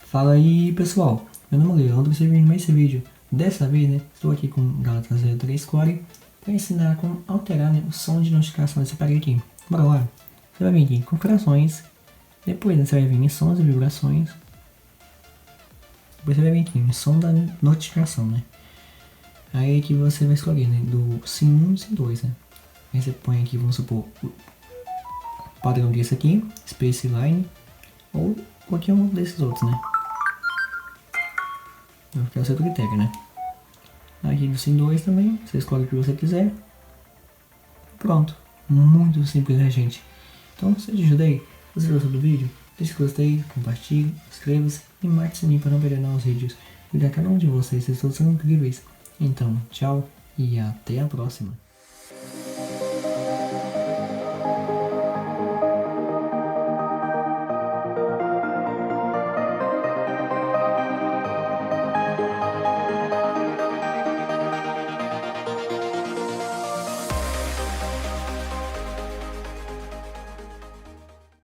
Fala aí pessoal, meu nome é Leandro, você viu mais esse vídeo. Dessa vez, né, estou aqui com o Galaxy Z3 Core para ensinar como alterar, né, o som de notificação desse aparelho aqui. Bora lá, você vai vir aqui em configurações, depois né, você vai vir em sons e vibrações, depois você vai vir aqui em som da notificação, né. Aí aqui você vai escolher, né, do SIM 1 e SIM 2, né. Aí você põe aqui, vamos supor, o padrão desse aqui, Space Line, ou qualquer um desses outros, né. Vai ficar o seu critério, né? Aqui no SIM 2 também, você escolhe o que você quiser. Pronto. Muito simples, né, gente? Então, se eu te ajudei, se você gostou do vídeo, deixe gostei, compartilhe, inscreva-se e marque o sininho para não perder novos vídeos. Cuidar cada um de vocês todos são incríveis. Então, tchau e até a próxima.